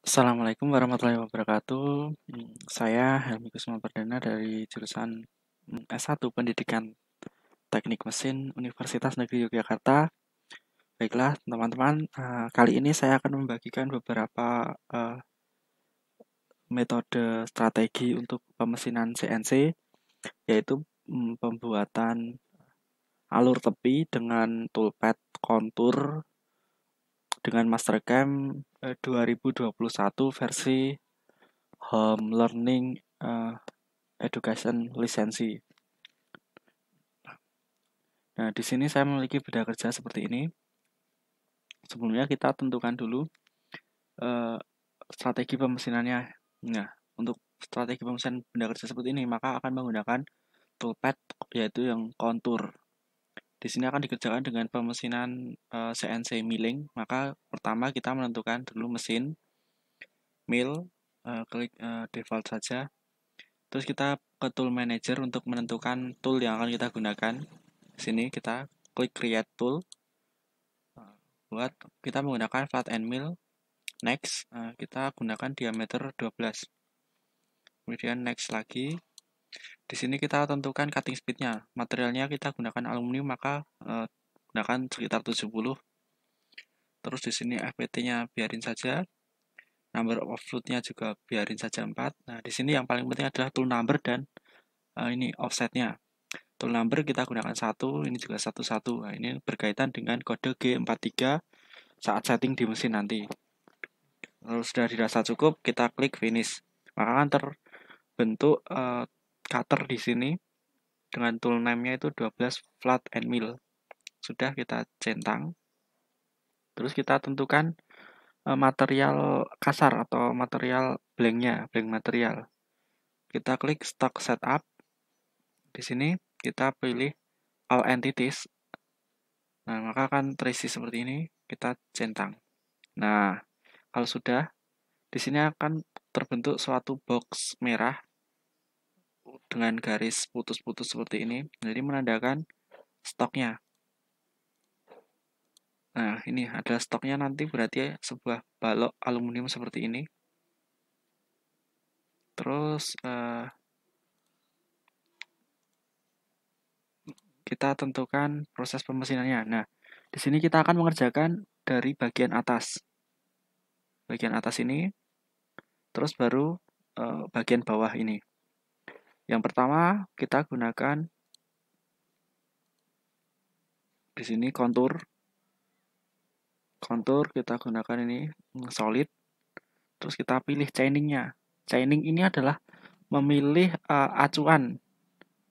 Assalamualaikum warahmatullahi wabarakatuh. Saya Helmi Kusuma Perdana dari jurusan S1 Pendidikan Teknik Mesin Universitas Negeri Yogyakarta. Baiklah, teman-teman, kali ini saya akan membagikan beberapa metode strategi untuk pemesinan CNC, yaitu pembuatan alur tepi dengan toolpad kontur dengan Mastercam 2021 versi Home Learning Education lisensi. Nah, di sini saya memiliki beda kerja seperti ini. Sebelumnya kita tentukan dulu strategi pemesinannya. Nah, untuk strategi pemesinan benda kerja seperti ini, maka akan menggunakan toolpad yaitu yang kontur. Di sini akan dikerjakan dengan pemesinan CNC milling. Maka pertama kita menentukan dulu mesin mill, klik default saja. Terus kita ke tool manager untuk menentukan tool yang akan kita gunakan. Di sini kita klik create tool. Buat kita menggunakan flat end mill. Next, kita gunakan diameter 12. Kemudian next lagi. Di sini kita tentukan cutting speed-nya. Materialnya kita gunakan aluminium, maka gunakan sekitar 70. Terus di sini FPT-nya biarin saja. Number of float-nya juga biarin saja 4. Nah, di sini yang paling penting adalah tool number dan ini offset-nya. Tool number kita gunakan 1, ini juga 11. Nah, ini berkaitan dengan kode G43 saat setting di mesin nanti. Kalau sudah dirasa cukup, kita klik finish. Maka akan terbentuk cutter di sini dengan tool name-nya itu 12 flat and mill. Sudah kita centang. Terus kita tentukan material kasar atau material blank-nya, blank material. Kita klik stock setup. Di sini kita pilih all entities. Nah, maka akan terisi seperti ini. Kita centang. Nah, kalau sudah, di sini akan terbentuk suatu box merah dengan garis putus-putus seperti ini. Jadi menandakan stoknya. Nah, ini ada stoknya nanti berarti sebuah balok aluminium seperti ini. Terus kita tentukan proses pemesinannya. Nah, di sini kita akan mengerjakan dari bagian atas. Bagian atas ini, terus baru bagian bawah ini. Yang pertama, kita gunakan di sini kontur. Kontur kita gunakan ini solid. Terus kita pilih chaining-nya. Chaining ini adalah memilih acuan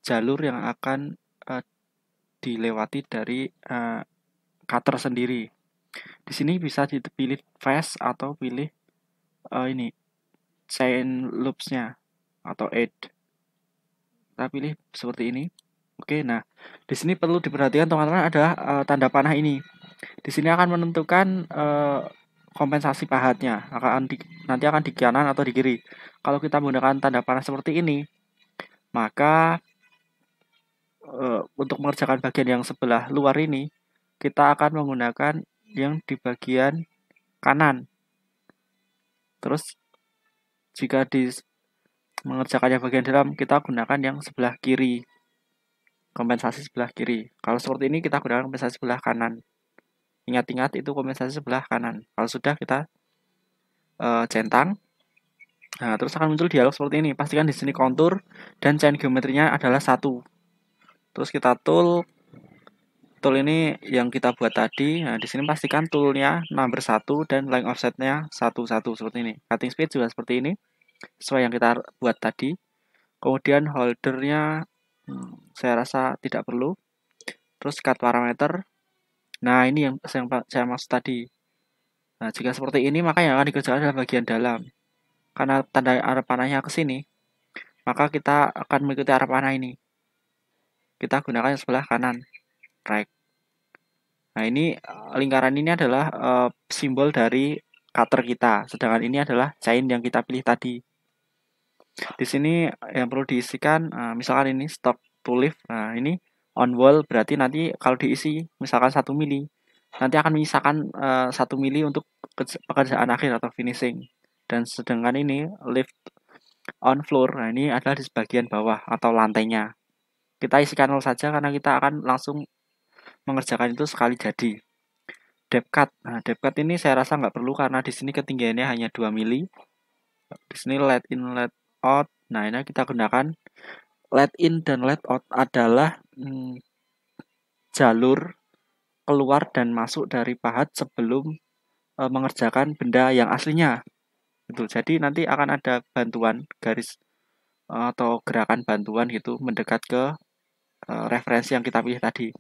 jalur yang akan dilewati dari cutter sendiri. Di sini bisa dipilih fast atau pilih ini chain loops-nya atau add. Kita pilih seperti ini. Oke, nah di sini perlu diperhatikan teman-teman adalah tanda panah ini. Di sini akan menentukan kompensasi pahatnya. Nanti akan di kanan atau di kiri. Kalau kita menggunakan tanda panah seperti ini, maka untuk mengerjakan bagian yang sebelah luar ini, kita akan menggunakan yang di bagian kanan. Terus jika mengerjakannya bagian dalam, kita gunakan yang sebelah kiri. Kompensasi sebelah kiri. Kalau seperti ini kita gunakan kompensasi sebelah kanan. Ingat-ingat itu kompensasi sebelah kanan. Kalau sudah kita centang. Nah, terus akan muncul dialog seperti ini. Pastikan di sini kontur dan chain geometrinya adalah 1. Terus kita tool ini yang kita buat tadi. Nah, di sini pastikan toolnya number 1 dan line offsetnya 1 seperti ini. Cutting speed juga seperti ini. Sesuai yang kita buat tadi. Kemudian holdernya saya rasa tidak perlu. Terus cut parameter. Nah, ini yang saya maksud tadi. Nah, jika seperti ini maka yang akan dikerjakan adalah bagian dalam. Karena tanda arah panahnya ke sini, maka kita akan mengikuti arah panah ini. Kita gunakan yang sebelah kanan, right. Nah, ini lingkaran ini adalah simbol dari cutter kita, sedangkan ini adalah chain yang kita pilih tadi. Di sini yang perlu diisikan, misalkan ini stock to lift. Nah, ini on wall berarti nanti kalau diisi misalkan 1 mili, nanti akan menyisakan 1 mili untuk pekerjaan akhir atau finishing. Dan sedangkan ini lift on floor, nah ini adalah di bagian bawah atau lantainya. Kita isikan 0 saja karena kita akan langsung mengerjakan itu sekali jadi. Depth cut. Nah, depth cut ini saya rasa nggak perlu karena di sini ketinggiannya hanya 2 mili. Di sini let in, let out. Nah, ini kita gunakan let in dan let out adalah jalur keluar dan masuk dari pahat sebelum mengerjakan benda yang aslinya. Gitu. Jadi nanti akan ada bantuan garis atau gerakan bantuan gitu mendekat ke referensi yang kita pilih tadi.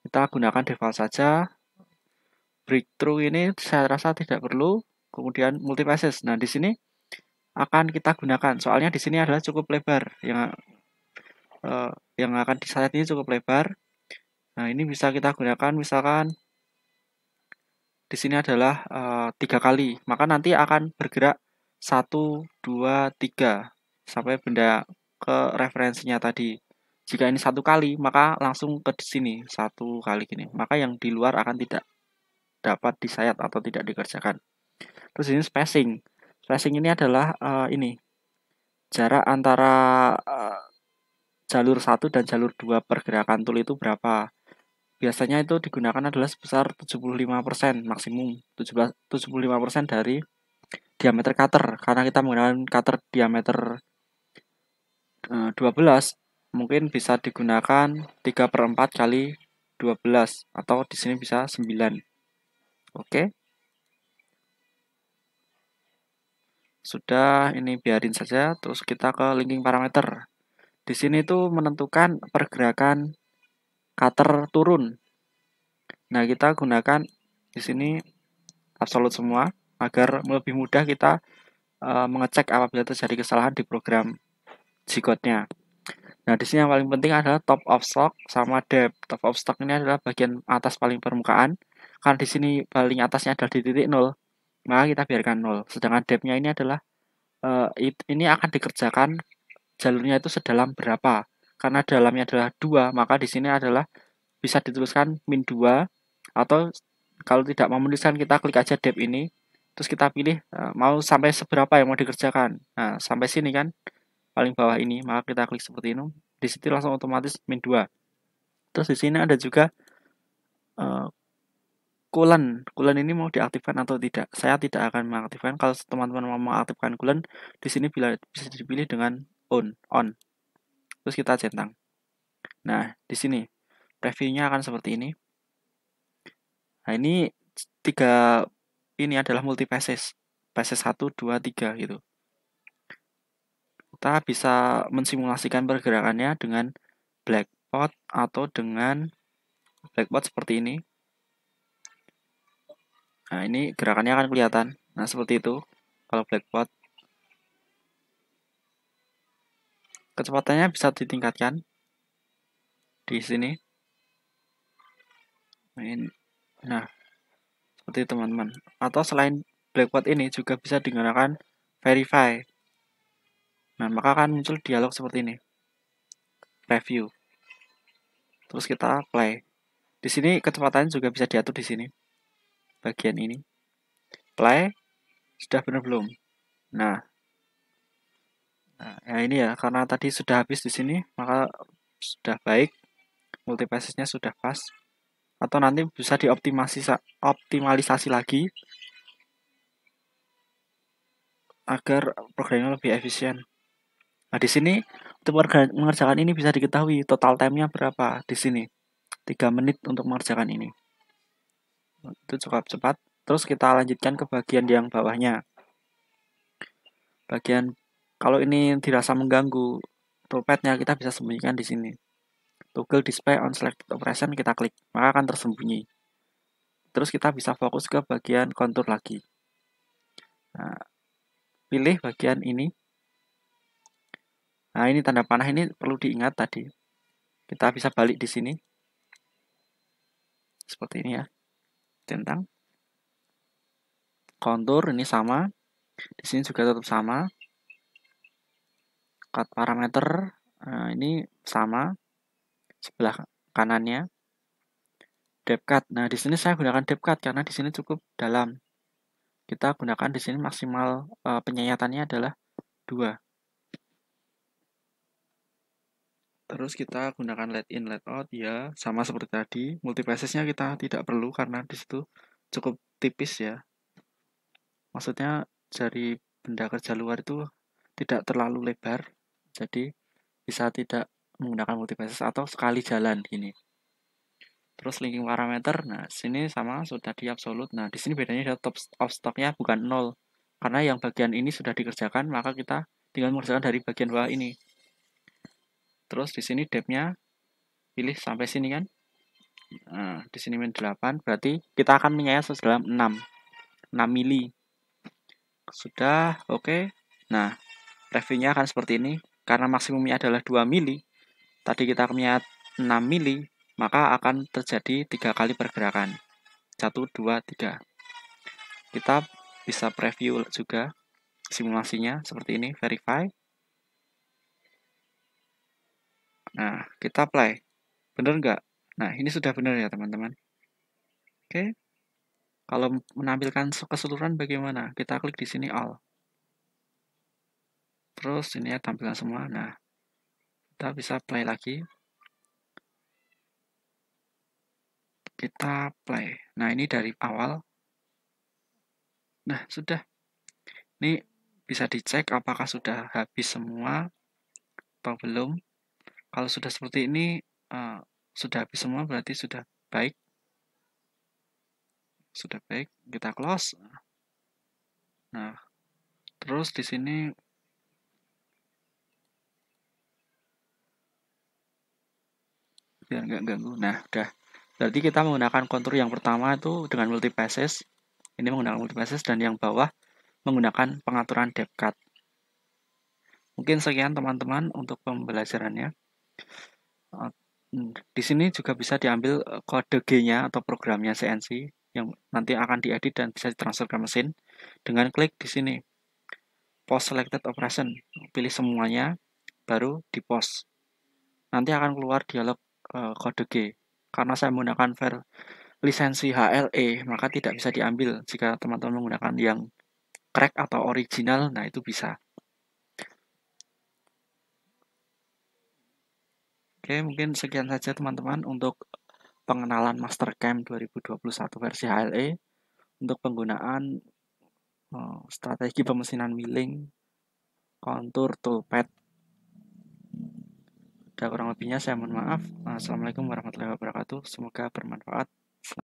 Kita gunakan default saja. Breakthrough ini saya rasa tidak perlu. Kemudian multi-passes. Nah, di sini akan kita gunakan. Soalnya di sini adalah cukup lebar. Yang akan disayat ini cukup lebar. Nah, ini bisa kita gunakan misalkan di sini adalah 3 kali. Maka nanti akan bergerak 1, 2, 3 sampai benda ke referensinya tadi. Jika ini 1 kali, maka langsung ke sini 1 kali gini. Maka yang di luar akan tidak dapat disayat atau tidak dikerjakan. Terus ini spacing. Spacing ini adalah ini jarak antara jalur 1 dan jalur 2 pergerakan tool itu berapa. Biasanya itu digunakan adalah sebesar 75% maksimum. 75% dari diameter cutter. Karena kita menggunakan cutter diameter 12, mungkin bisa digunakan 3/4 kali 12 atau di sini bisa 9. Oke. Sudah, ini biarin saja. Terus kita ke linking parameter. Di sini tuh menentukan pergerakan cutter turun. Nah, kita gunakan di sini absolute semua agar lebih mudah kita mengecek apabila terjadi kesalahan di program G-code-nya. Nah, di sini yang paling penting adalah top of stock sama depth. Top of stock ini adalah bagian atas paling permukaan. Karena di sini paling atasnya adalah di titik 0, maka kita biarkan 0. Sedangkan depth-nya ini adalah ini akan dikerjakan jalurnya itu sedalam berapa. Karena dalamnya adalah 2, maka di sini adalah bisa dituliskan min 2 atau kalau tidak mau menuliskan kita klik aja depth ini. Terus kita pilih mau sampai seberapa yang mau dikerjakan. Nah, sampai sini kan paling bawah ini, maka kita klik seperti ini. Di situ langsung otomatis min 2. Terus di sini ada juga coolant. Coolant ini mau diaktifkan atau tidak. Saya tidak akan mengaktifkan. Kalau teman-teman mau mengaktifkan coolant, di sini bisa dipilih dengan on. Terus kita centang. Nah, di sini previewnya akan seperti ini. Nah, ini 3 ini adalah multi passes. Passes 1, 2, 3 gitu. Kita bisa mensimulasikan pergerakannya dengan blackboard atau dengan blackboard seperti ini. Nah, ini gerakannya akan kelihatan. Nah, seperti itu kalau blackboard. Kecepatannya bisa ditingkatkan di sini. Nah, seperti itu teman-teman. Atau selain blackboard ini juga bisa digunakan verify. Nah, maka akan muncul dialog seperti ini. Review. Terus kita play. Di sini kecepatannya juga bisa diatur di sini. Bagian ini. Play. Sudah benar belum? Nah, ya ini ya, karena tadi sudah habis di sini, maka sudah baik. Multipassesnya sudah pas. Atau nanti bisa dioptimalisasi lagi agar programnya lebih efisien. Nah, di sini untuk mengerjakan ini bisa diketahui total time-nya berapa di sini. 3 menit untuk mengerjakan ini. Itu cukup cepat. Terus kita lanjutkan ke bagian yang bawahnya. Bagian kalau ini dirasa mengganggu toolpad-nya, kita bisa sembunyikan di sini. Toggle display on selected operation kita klik, maka akan tersembunyi. Terus kita bisa fokus ke bagian kontur lagi. Nah, pilih bagian ini. Nah, ini tanda panah ini perlu diingat tadi. Kita bisa balik di sini. Seperti ini ya. Centang. Kontur ini sama. Di sini juga tetap sama. Cut parameter ini sama. Sebelah kanannya. Depth cut. Nah, di sini saya gunakan depth cut karena di sini cukup dalam. kita gunakan di sini maksimal penyayatannya adalah 2. Terus kita gunakan let in, let out, ya sama seperti tadi. Multipassage-nya kita tidak perlu karena di situ cukup tipis ya. Maksudnya dari benda kerja luar itu tidak terlalu lebar, jadi bisa tidak menggunakan multipassage atau sekali jalan gini. Terus linking parameter, nah sini sama sudah di absolute. Nah di sini bedanya adalah top of stocknya bukan 0, karena yang bagian ini sudah dikerjakan, maka kita tinggal mengerjakan dari bagian bawah ini. Terus di sini depth-nya pilih sampai sini kan. Nah, di sini min 8, berarti kita akan menyayat sedalam 6 mili. Sudah, oke. Nah, reviewnya akan seperti ini. Karena maksimumnya adalah 2 mili, tadi kita menyayat 6 mili, maka akan terjadi 3 kali pergerakan. 1, 2, 3. Kita bisa preview juga simulasinya seperti ini, verify. Nah, kita play. Benar nggak? Nah, ini sudah benar ya teman-teman. Oke. Kalau menampilkan keseluruhan bagaimana? Kita klik di sini all. Terus ini ya tampilkan semua. Nah, kita bisa play lagi. Kita play. Nah, ini dari awal. Nah, sudah. Ini bisa dicek apakah sudah habis semua atau belum. Kalau sudah seperti ini, sudah habis semua berarti sudah baik. Sudah baik, kita close. Nah, terus di sini biar nggak ganggu. Nah, udah. Berarti kita menggunakan kontur yang pertama itu dengan multipasses. Ini menggunakan multipasses dan yang bawah menggunakan pengaturan depth cut. Mungkin sekian teman-teman untuk pembelajarannya. Di sini juga bisa diambil kode G-nya atau programnya CNC yang nanti akan diedit dan bisa ditransfer ke mesin dengan klik di sini. Post selected operation. Pilih semuanya, baru di post. Nanti akan keluar dialog kode G. Karena saya menggunakan file lisensi HLE, maka tidak bisa diambil. Jika teman-teman menggunakan yang crack atau original, nah itu bisa. Oke, mungkin sekian saja teman-teman untuk pengenalan Mastercam 2021 versi HLE untuk penggunaan strategi pemesinan milling, kontur, toolpath. Dan kurang lebihnya saya mohon maaf. Assalamualaikum warahmatullahi wabarakatuh. Semoga bermanfaat.